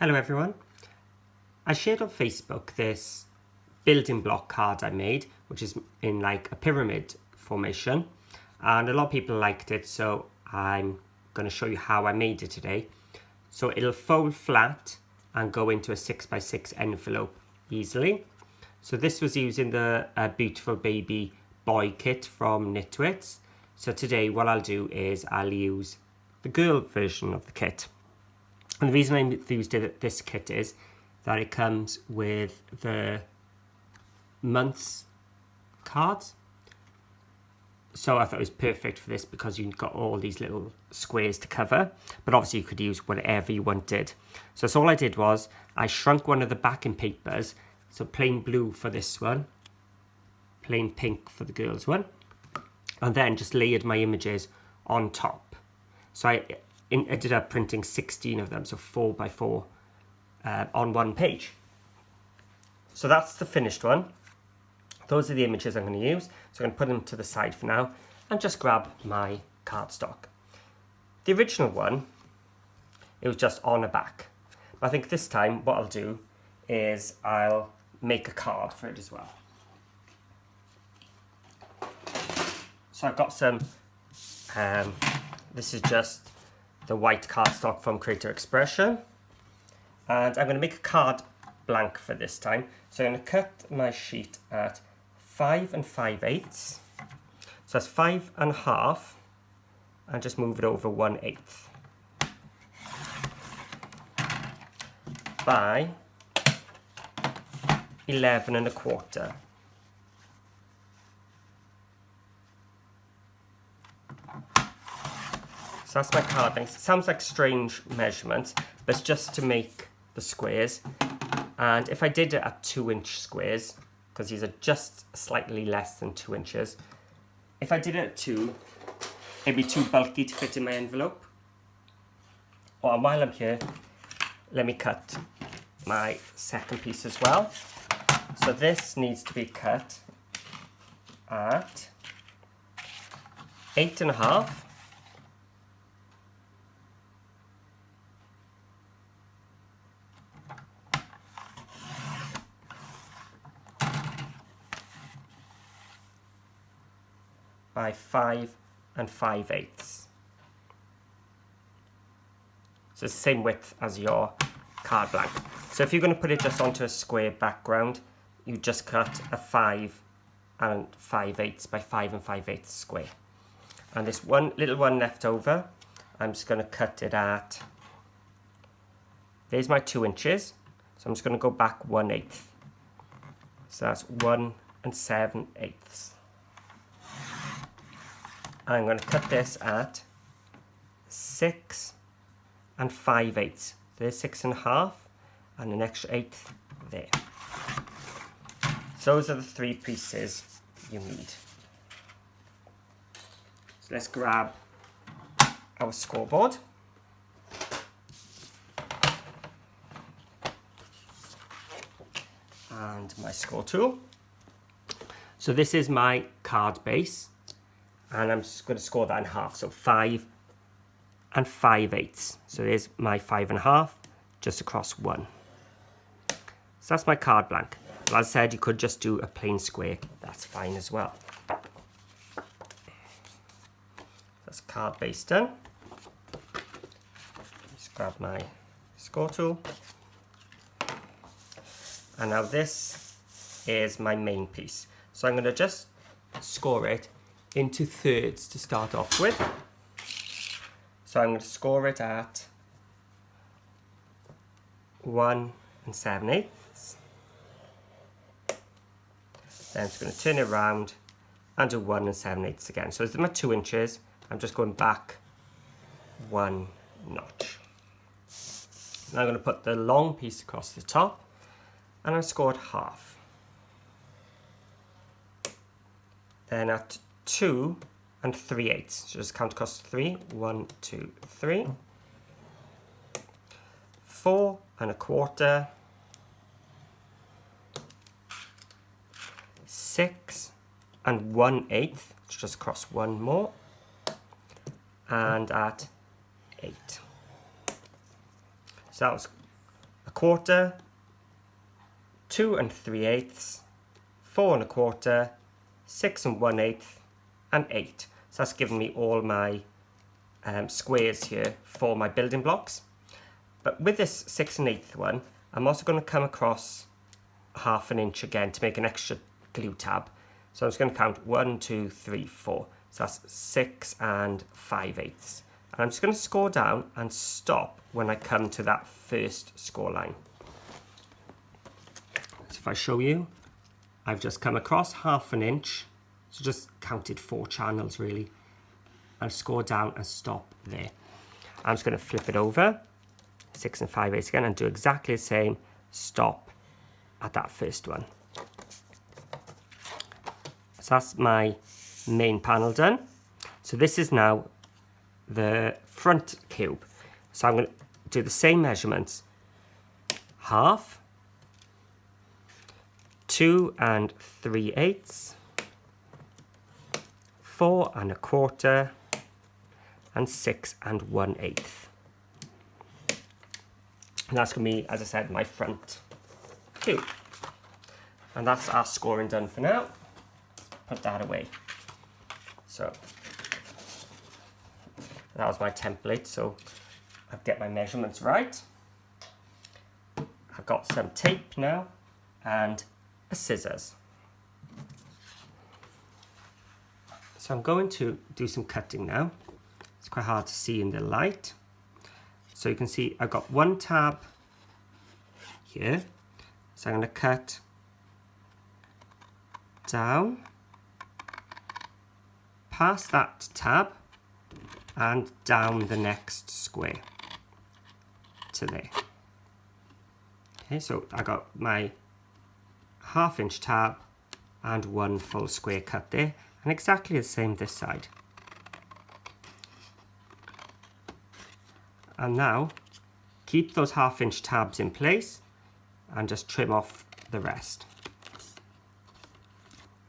Hello everyone. I shared on Facebook this building block card I made, which is in like a pyramid formation, and a lot of people liked it, so I'm going to show you how I made it today. So it'll fold flat and go into a 6x6 envelope easily. So this was using the Beautiful Baby Boy kit from Knitwits. So today what I'll do is I'll use the girl version of the kit. And the reason I used this kit is that it comes with the months cards. So I thought it was perfect for this because you've got all these little squares to cover, but obviously you could use whatever you wanted. So all I did was I shrunk one of the backing papers, so plain blue for this one, plain pink for the girls one, and then just layered my images on top. So I ended up printing 16 of them, so 4x4 on one page. So that's the finished one. Those are the images I'm going to use. So I'm going to put them to the side for now and just grab my cardstock. The original one, it was just on a back. But I think this time what I'll do is I'll make a card for it as well. So I've got some, this is just the white cardstock from Creator Expression. And I'm going to make a card blank for this time. So I'm going to cut my sheet at 5 5/8. So that's 5.5, and just move it over 1/8 by 11 1/4. So that's my card length. It sounds like strange measurements, but it's just to make the squares. And if I did it at 2-inch squares, because these are just slightly less than 2 inches, if I did it at 2, it'd be too bulky to fit in my envelope. Well, while I'm here, let me cut my second piece as well. So this needs to be cut at 8.5 by 5 5/8. So it's the same width as your card blank. So if you're going to put it just onto a square background, you just cut a 5 5/8 by 5 5/8 square. And this one little one left over, I'm just going to cut it at, there's my 2 inches. So I'm just going to go back 1/8. So that's 1 7/8. I'm going to cut this at 6 5/8. There's 6.5 and an extra 1/8 there. So those are the 3 pieces you need. So let's grab our scoreboard. And my score tool. So this is my card base. And I'm just going to score that in half, so 5 5/8. So there's my 5.5 just across 1. So that's my card blank. But as I said, you could just do a plain square. That's fine as well. That's card base done. Just grab my score tool. And now this is my main piece. So I'm going to just score it into thirds to start off with. So I'm going to score it at 1 7/8. Then I'm just going to turn it around and do 1 7/8 again. So it's my 2 inches. I'm just going back 1 notch. Now I'm going to put the long piece across the top, and I've scored half. Then at 2 3/8. So just count across 3. 1 2 3. 4 1/4. 6 1/8. Just cross 1 more. And at 8. So that was 1/4, 2 3/8, 4 1/4, 6 1/8, and 8. So that's giving me all my squares here for my building blocks. But with this 6 1/8 one, I'm also going to come across 1/2 inch again to make an extra glue tab. So I'm just going to count 1, 2, 3, 4. So that's 6 5/8. And I'm just going to score down and stop when I come to that first score line. So if I show you, I've just come across 1/2 inch. So just counted 4 channels really. And score down and stop there. I'm just going to flip it over, 6 5/8 again, and do exactly the same, stop at that first one. So that's my main panel done. So this is now the front cube. So I'm going to do the same measurements. 1/2, 2 3/8, 4 1/4, and 6 1/8. And that's going to be, as I said, my front cube. And that's our scoring done for now. Put that away. So that was my template, so I'll get my measurements right. I've got some tape now and a scissors. So I'm going to do some cutting now. It's quite hard to see in the light. So you can see I've got one tab here. So I'm going to cut down, past that tab, and down the next square to there. Okay, so I got my 1/2 inch tab and one full square cut there, and exactly the same this side. And now keep those 1/2 inch tabs in place and just trim off the rest.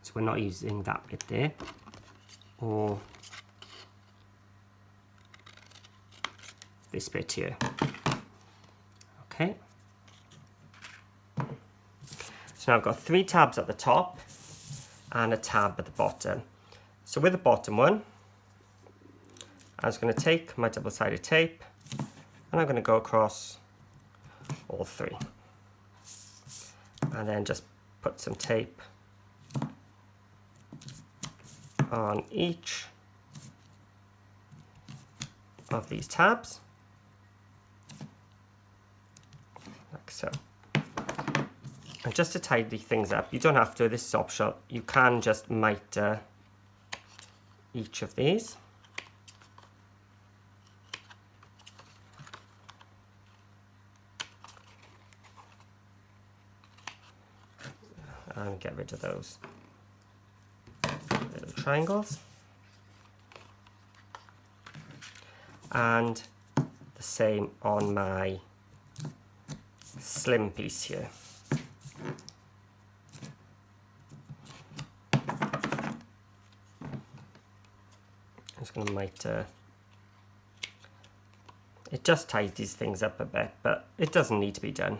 So we're not using that bit there, or this bit here. Okay. So now I've got 3 tabs at the top and a tab at the bottom. So with the bottom one, I'm just going to take my double-sided tape and I'm going to go across all 3. And then just put some tape on each of these tabs, like so. And just to tidy things up, you don't have to, this is optional, you can just miter each of these. And get rid of those little triangles. And the same on my slim piece here. I'm just going to miter. It just tidies things up a bit, but it doesn't need to be done.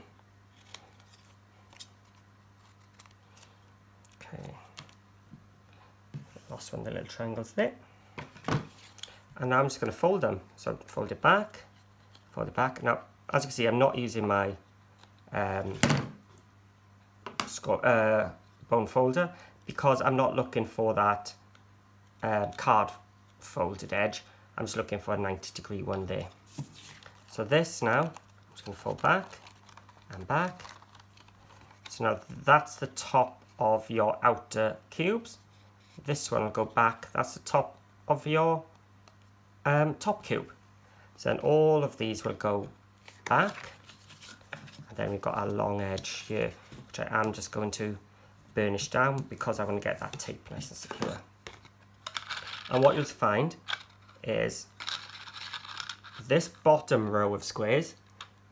Lost one of the little triangles there. And now I'm just going to fold them. So fold it back, fold it back. Now, as you can see, I'm not using my bone folder because I'm not looking for that card folded edge. I'm just looking for a 90-degree one there. So this now, I'm just going to fold back and back. So now that's the top of your outer cubes. This one will go back. That's the top of your top cube. So then all of these will go back. And then we've got our long edge here, which I am just going to burnish down because I want to get that tape nice and secure. And what you'll find is this bottom row of squares,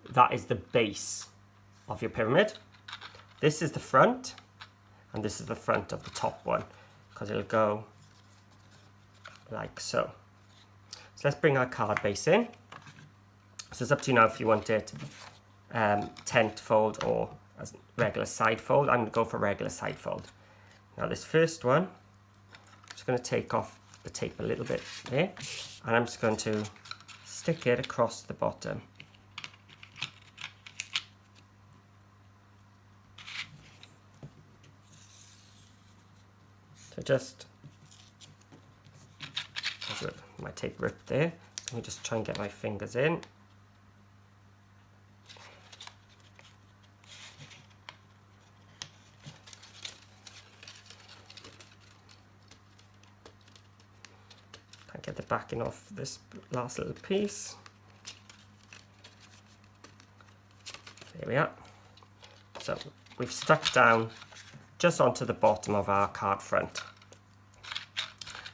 that is the base of your pyramid. This is the front, and this is the front of the top one, because it'll go like so. So let's bring our card base in. So it's up to you now if you want it tent fold or as regular side fold. I'm going to go for regular side fold. Now this first one, I'm just going to take off the tape a little bit there, and I'm just going to stick it across the bottom. So just, my tape ripped there, let me just try and get my fingers in. Can't get the backing off this last little piece. There we are. So we've stuck down just onto the bottom of our card front.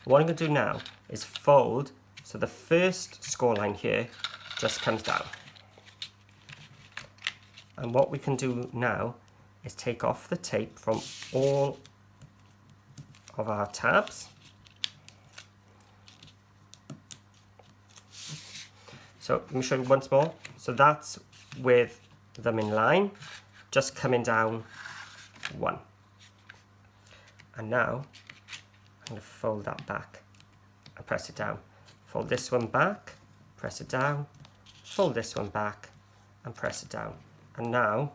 What I'm going to do now is fold so the first score line here just comes down. And what we can do now is take off the tape from all of our tabs. So let me show you once more. So that's with them in line, just coming down one. And now I'm going to fold that back and press it down. Fold this one back, press it down, fold this one back and press it down. And now,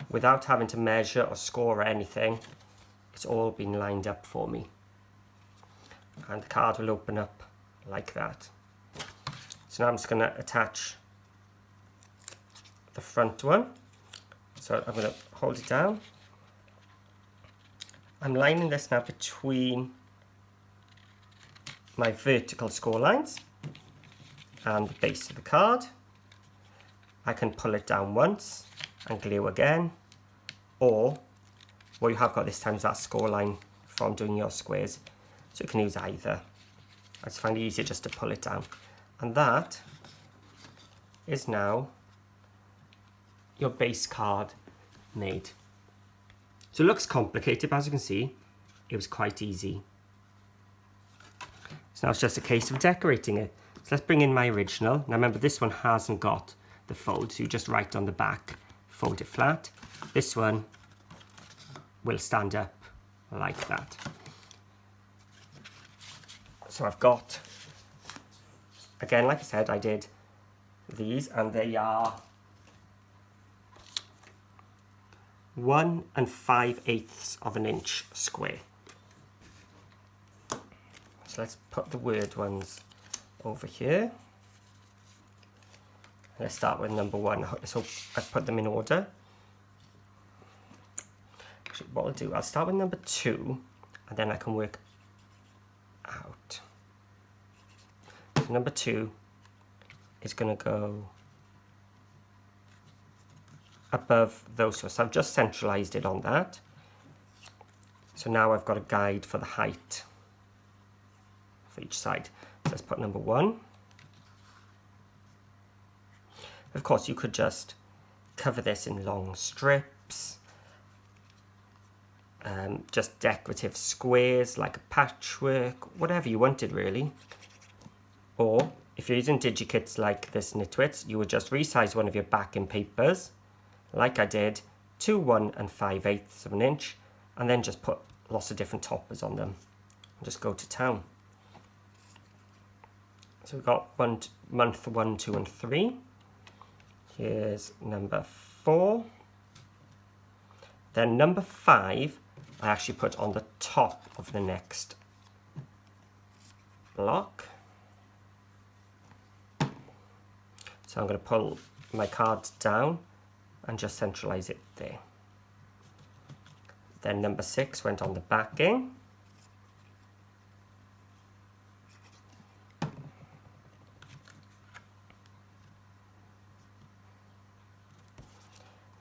without having to measure or score or anything, it's all been lined up for me. And the card will open up like that. So now I'm just going to attach the front one. So I'm going to hold it down. I'm lining this now between my vertical score lines and the base of the card. I can pull it down once and glue again, or what you have got this time is that score line from doing your squares, so you can use either. I just find it easier just to pull it down. And that is now your base card made. So it looks complicated, but as you can see, it was quite easy. So now it's just a case of decorating it. So let's bring in my original. Now remember, this one hasn't got the fold, so you just write on the back, fold it flat. This one will stand up like that. So I've got, again, like I said, I did these, and they are 1 5/8 of an inch square. So let's put the word ones over here. Let's start with number 1. So I've put them in order. Actually, what I'll do, I'll start with number 2, and then I can work out. So number 2 is going to go above those two. So I've just centralized it on that. So now I've got a guide for the height for each side. So let's put number 1. Of course, you could just cover this in long strips, just decorative squares like a patchwork, whatever you wanted really. Or if you're using digikits like this Knitwits, you would just resize one of your backing papers like I did to 1 5/8 of an inch, and then just put lots of different toppers on them and just go to town. So we've got month 1, 2 and 3. Here's number 4. Then number 5 I actually put on the top of the next block. So I'm going to pull my card down and just centralize it there. Then number 6 went on the backing.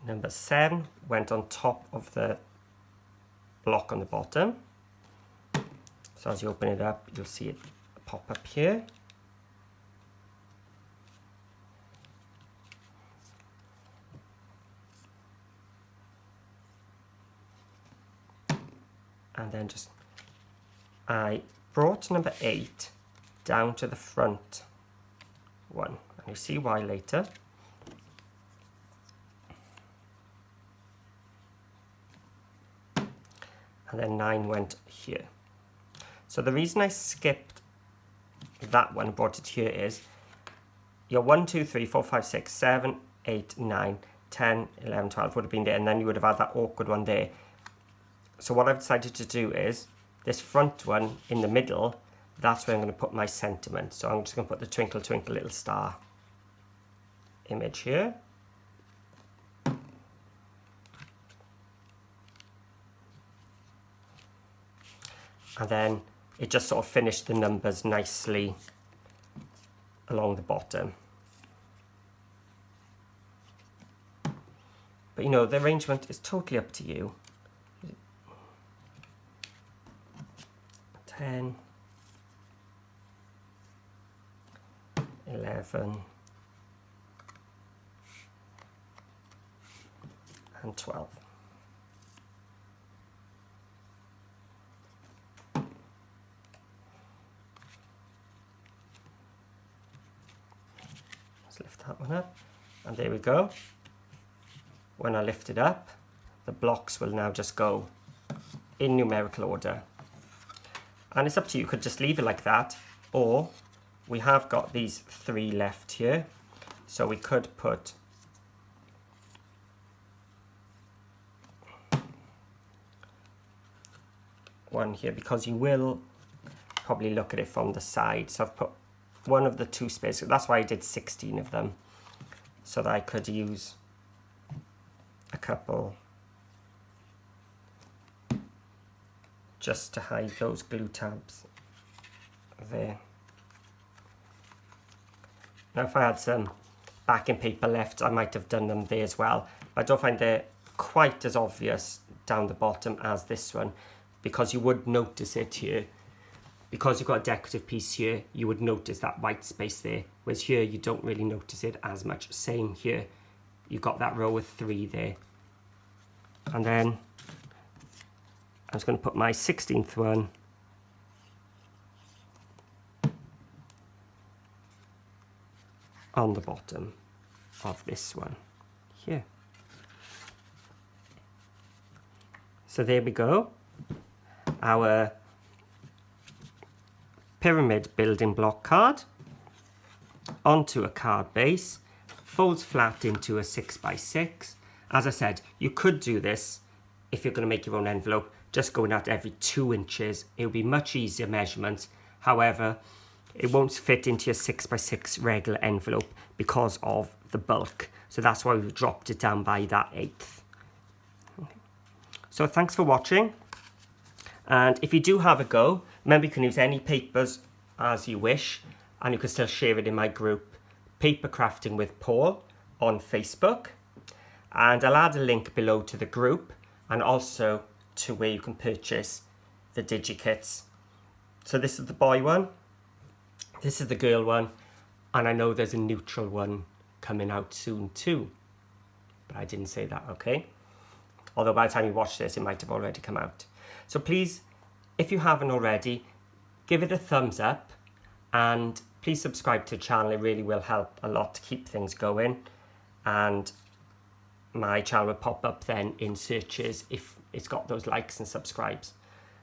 Number 7 went on top of the block on the bottom. So as you open it up, you'll see it pop up here. And then I brought number 8 down to the front one. And you'll see why later. and then 9 went here. So the reason I skipped that one and brought it here is your 1, 2, 3, 4, 5, 6, 7, 8, 9, 10, 11, 12 would have been there, and then you would have had that awkward one there. So what I've decided to do is this front one in the middle, that's where I'm going to put my sentiment. So I'm just going to put the twinkle twinkle little star image here. And then it just sort of finished the numbers nicely along the bottom. But you know, the arrangement is totally up to you. 10, 11, and 12. Let's lift that one up, and there we go. When I lift it up, the blocks will now just go in numerical order. And it's up to you, you could just leave it like that, or we have got these 3 left here, so we could put one here, because you will probably look at it from the side. So I've put one of the 2 spaces, that's why I did 16 of them, so that I could use a couple just to hide those glue tabs there. Now if I had some backing paper left, I might have done them there as well, but I don't find they're quite as obvious down the bottom as this one, because you would notice it here. Because you've got a decorative piece here, you would notice that white space there, whereas here you don't really notice it as much. Same here, you've got that row of 3 there. And then I'm just going to put my 16th one on the bottom of this one here. So there we go. Our pyramid building block card onto a card base, folds flat into a 6x6. As I said, you could do this if you're going to make your own envelope, just going out every 2 inches. It will be much easier measurements. However, it won't fit into your 6x6 regular envelope because of the bulk. So that's why we've dropped it down by that 1/8. Okay. So thanks for watching. And if you do have a go, remember you can use any papers as you wish, and you can still share it in my group, Paper Crafting with Paul, on Facebook. And I'll add a link below to the group and also to where you can purchase the DigiKits. So this is the boy one, this is the girl one, and I know there's a neutral one coming out soon too. But I didn't say that, okay? Although by the time you watch this, it might have already come out. So please, if you haven't already, give it a thumbs up and please subscribe to the channel. It really will help a lot to keep things going. And my channel will pop up then in searches if it's got those likes and subscribes.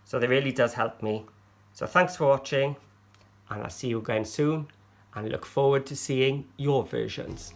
So that really does help me. So thanks for watching, and I'll see you again soon, and look forward to seeing your versions.